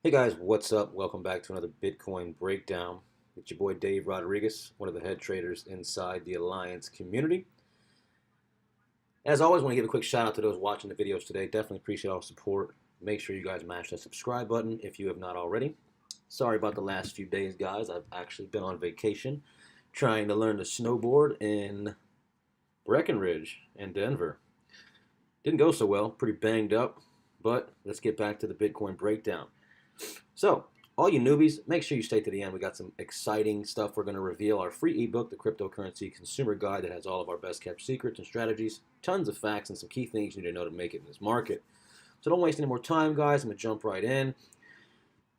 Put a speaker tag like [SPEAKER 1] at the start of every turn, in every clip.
[SPEAKER 1] Hey guys, what's up? Welcome back to another Bitcoin breakdown. It's your boy Dave Rodriguez, one of the head traders inside the Alliance community. As always, I want to give a quick shout out to those watching the videos today. Definitely appreciate all the support. Make sure you guys mash that subscribe button if you have not already. Sorry about the last few days, guys. I've actually been on vacation trying to learn to snowboard in Breckenridge in Denver. Didn't go so well, pretty banged up, but let's get back to the Bitcoin breakdown. So, all you newbies, make sure you stay to the end. We got some exciting stuff. We're going to reveal our free ebook, The Cryptocurrency Consumer Guide, that has all of our best kept secrets and strategies, tons of facts, and some key things you need to know to make it in this market. So don't waste any more time, guys. I'm going to jump right in.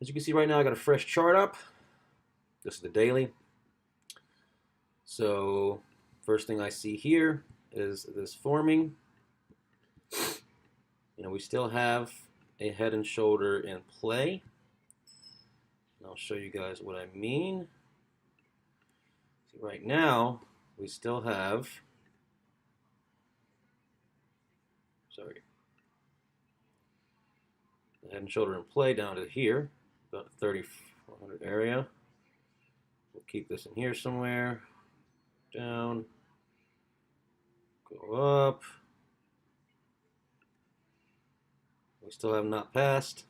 [SPEAKER 1] As you can see right now, I got a fresh chart up. This is the daily. So, first thing I see here is this forming. We still have a head and shoulder in play. I'll show you guys what I mean. See, right now, we still have, the head and shoulder in play down to here, about 3,400 area. We'll keep this in here somewhere, down, go up. We still have not passed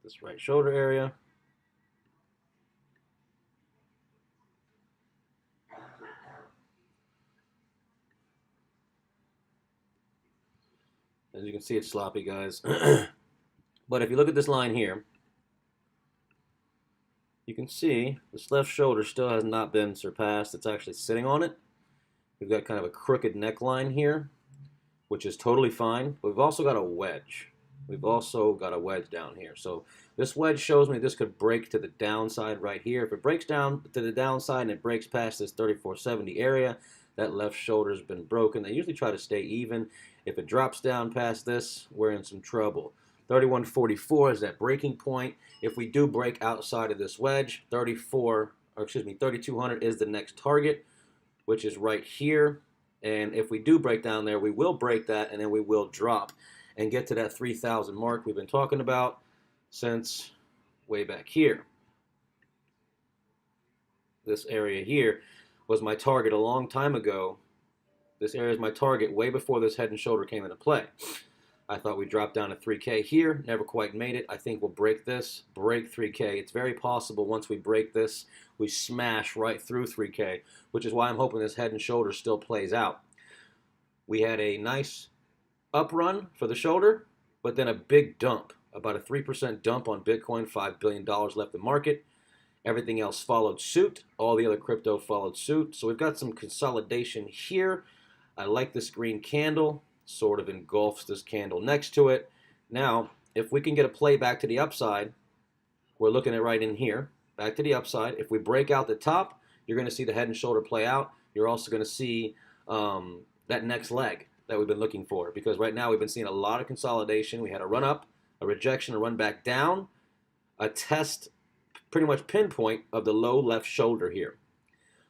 [SPEAKER 1] this right shoulder area. As you can see, it's sloppy, guys. But if you look at this line here, you can see this left shoulder still has not been surpassed. It's actually sitting on it. We've got kind of a crooked neckline here, which is totally fine. But we've also got a wedge. We've also got a wedge down here. So this wedge shows me this could break to the downside right here. If it breaks down to the downside and it breaks past this 3470 area, that left shoulder's been broken. They usually try to stay even. If it drops down past this, we're in some trouble. 3144 is that breaking point. If we do break outside of this wedge, 3200 is the next target, which is right here. And if we do break down there, we will break that, and then we will drop and get to that 3,000 mark we've been talking about since way back here. This area here was my target a long time ago. This area is my target way before this head and shoulder came into play. I thought we'd drop down to 3K here, never quite made it. I think we'll break this, break 3K. It's very possible once we break this, we smash right through 3K, which is why I'm hoping this head and shoulder still plays out. We had a nice up run for the shoulder, but then a big dump, about a 3% dump on Bitcoin, $5 billion left in market. Everything else followed suit. All the other crypto followed suit. So we've got some consolidation here. I like this green candle, sort of engulfs this candle next to it. Now, if we can get a play back to the upside, we're looking at right in here, back to the upside. If we break out the top, you're going to see the head and shoulder play out. You're also going to see that next leg that we've been looking for, because right now we've been seeing a lot of consolidation. We had a run up, a rejection, a run back down, a test, pretty much pinpoint of the low left shoulder here.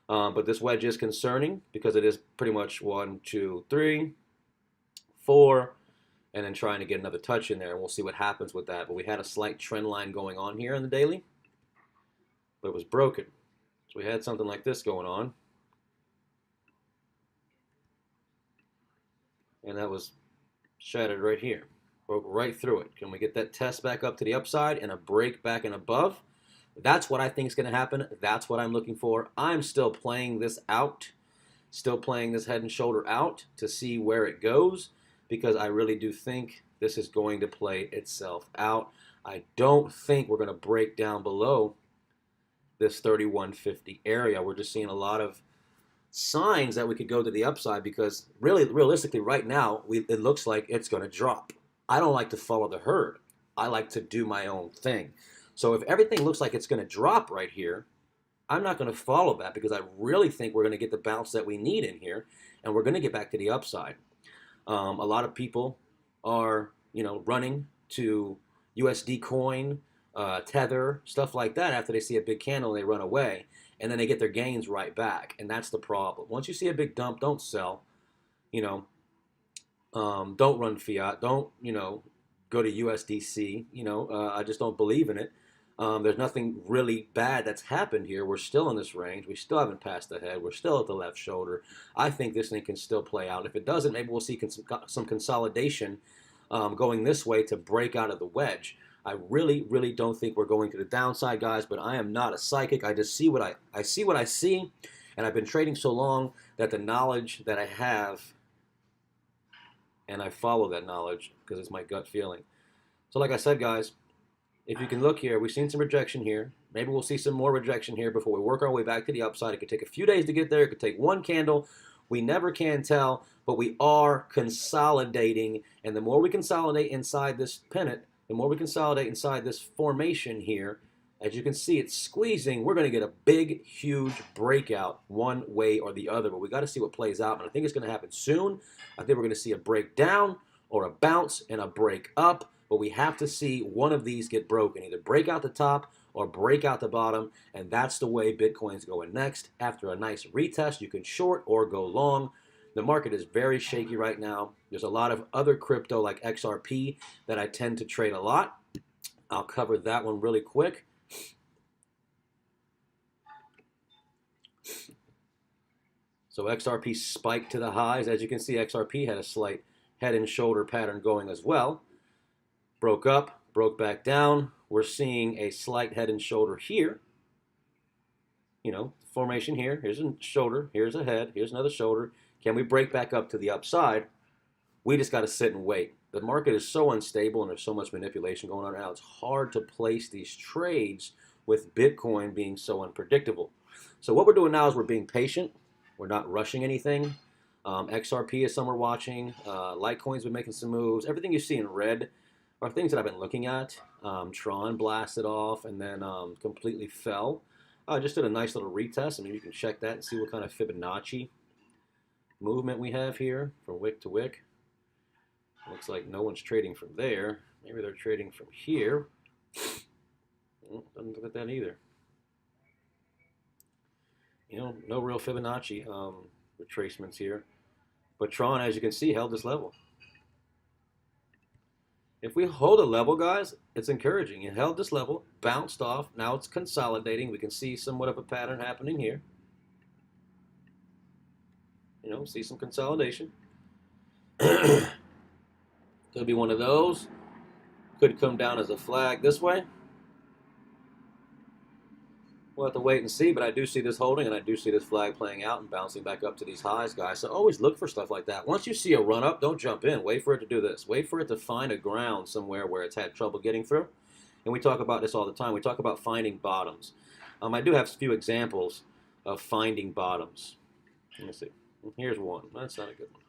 [SPEAKER 1] But this wedge is concerning because it is pretty much 1, 2, 3, 4, and then trying to get another touch in there, and we'll see what happens with that. But we had a slight trend line going on here in the daily, but it was broken. So we had something like this going on, and that was shattered right here, broke right through it. Can we get that test back up to the upside and a break back and above? That's what I think is going to happen. That's what I'm looking for. I'm still playing this out, still playing this head and shoulder out to see where it goes, because I really do think this is going to play itself out. I don't think we're going to break down below this 3150 area. We're just seeing a lot of signs that we could go to the upside, because really, realistically, right now, it looks like it's going to drop. I don't like to follow the herd. I like to do my own thing. So if everything looks like it's going to drop right here, I'm not going to follow that, because I really think we're going to get the bounce that we need in here, and we're going to get back to the upside. A lot of people are, running to USD coin, Tether, stuff like that after they see a big candle and they run away, and then they get their gains right back, and that's the problem. Once you see a big dump, don't sell. Don't run fiat. Don't go to USDC. I just don't believe in it. There's nothing really bad that's happened here. We're still in this range. We still haven't passed the head. We're still at the left shoulder. I think this thing can still play out. If it doesn't, maybe we'll see some consolidation going this way to break out of the wedge. I really, really don't think we're going to the downside, guys, but I am not a psychic. I just see what I see what I see, and I've been trading so long that the knowledge that I have, and I follow that knowledge because it's my gut feeling. So like I said, guys, if you can look here, we've seen some rejection here. Maybe we'll see some more rejection here before we work our way back to the upside. It could take a few days to get there. It could take one candle. We never can tell, but we are consolidating. And the more we consolidate inside this pennant, the more we consolidate inside this formation here, as you can see, it's squeezing. We're going to get a big, huge breakout one way or the other. But we got to see what plays out. And I think it's going to happen soon. I think we're going to see a breakdown or a bounce and a break up. But we have to see one of these get broken, either break out the top or break out the bottom, and that's the way Bitcoin's going next. After a nice retest, you can short or go long. The market is very shaky right now. There's a lot of other crypto like XRP that I tend to trade a lot. I'll cover that one really quick. So XRP spiked to the highs. As you can see, XRP had a slight head and shoulder pattern going as well. Broke up, broke back down. We're seeing a slight head and shoulder here. Formation here. Here's a shoulder. Here's a head. Here's another shoulder. Can we break back up to the upside? We just got to sit and wait. The market is so unstable and there's so much manipulation going on right now. It's hard to place these trades with Bitcoin being so unpredictable. So what we're doing now is we're being patient. We're not rushing anything. XRP is some we're watching. Litecoin's been making some moves. Everything you see in red are things that I've been looking at. Tron blasted off and then completely fell. I just did a nice little retest. I mean, you can check that and see what kind of Fibonacci movement we have here from wick to wick. Looks like no one's trading from there. Maybe they're trading from here. Doesn't look at that either. No real Fibonacci retracements here. But Tron, as you can see, held this level. If we hold a level, guys, it's encouraging. It held this level, bounced off. Now it's consolidating. We can see somewhat of a pattern happening here. See some consolidation. Could be one of those. Could come down as a flag this way. We'll have to wait and see, but I do see this holding, and I do see this flag playing out and bouncing back up to these highs, guys. So always look for stuff like that. Once you see a run-up, don't jump in. Wait for it to do this. Wait for it to find a ground somewhere where it's had trouble getting through. And we talk about this all the time. We talk about finding bottoms. I do have a few examples of finding bottoms. Let me see. Here's one. That's not a good one.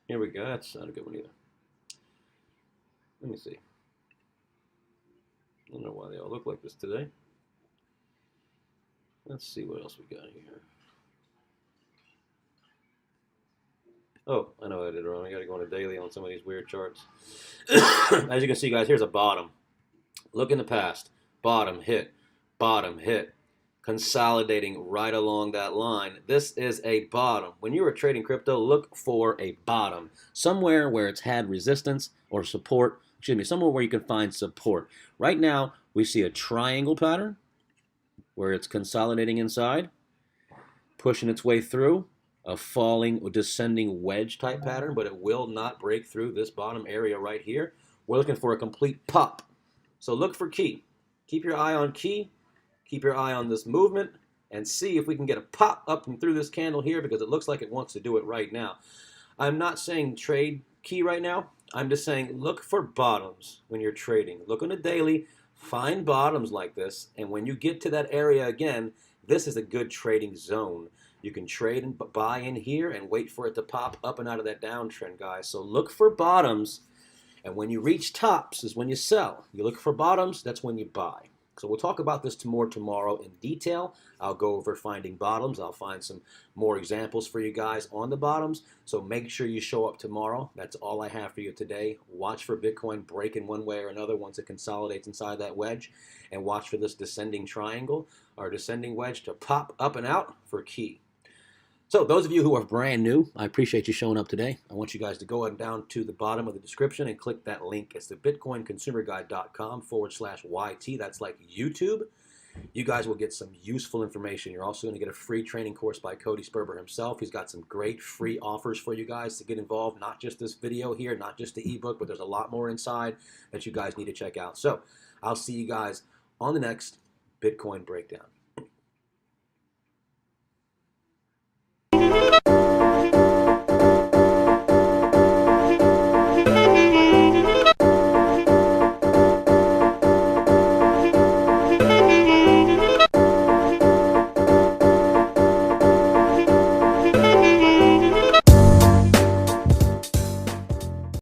[SPEAKER 1] Here we go. That's not a good one either. Let me see. I don't know why they all look like this today. Let's see what else we got here. Oh, I know I did it wrong. I got to go on a daily on some of these weird charts. As you can see, guys, here's a bottom. Look in the past. Bottom, hit. Bottom, hit. Consolidating right along that line. This is a bottom. When you are trading crypto, look for a bottom. Somewhere where it's had resistance or support. Excuse me, somewhere where you can find support. Right now, we see a triangle pattern where it's consolidating inside, pushing its way through, a falling or descending wedge type pattern, but it will not break through this bottom area right here. We're looking for a complete pop. So look for key. Keep your eye on key. Keep your eye on this movement and see if we can get a pop up and through this candle here because it looks like it wants to do it right now. I'm not saying trade key right now. I'm just saying look for bottoms when you're trading. Look on a daily. Find bottoms like this, and when you get to that area again, this is a good trading zone. You can trade and buy in here and wait for it to pop up and out of that downtrend, guys. So look for bottoms, and when you reach tops is when you sell. You look for bottoms, that's when you buy. So we'll talk about this more tomorrow in detail. I'll go over finding bottoms. I'll find some more examples for you guys on the bottoms. So make sure you show up tomorrow. That's all I have for you today. Watch for Bitcoin breaking one way or another once it consolidates inside that wedge. And watch for this descending triangle or descending wedge to pop up and out for key. So those of you who are brand new, I appreciate you showing up today. I want you guys to go on down to the bottom of the description and click that link. It's the bitcoinconsumerguide.com/YT. That's like YouTube. You guys will get some useful information. You're also going to get a free training course by Cody Sperber himself. He's got some great free offers for you guys to get involved. Not just this video here, not just the ebook, but there's a lot more inside that you guys need to check out. So I'll see you guys on the next Bitcoin Breakdown.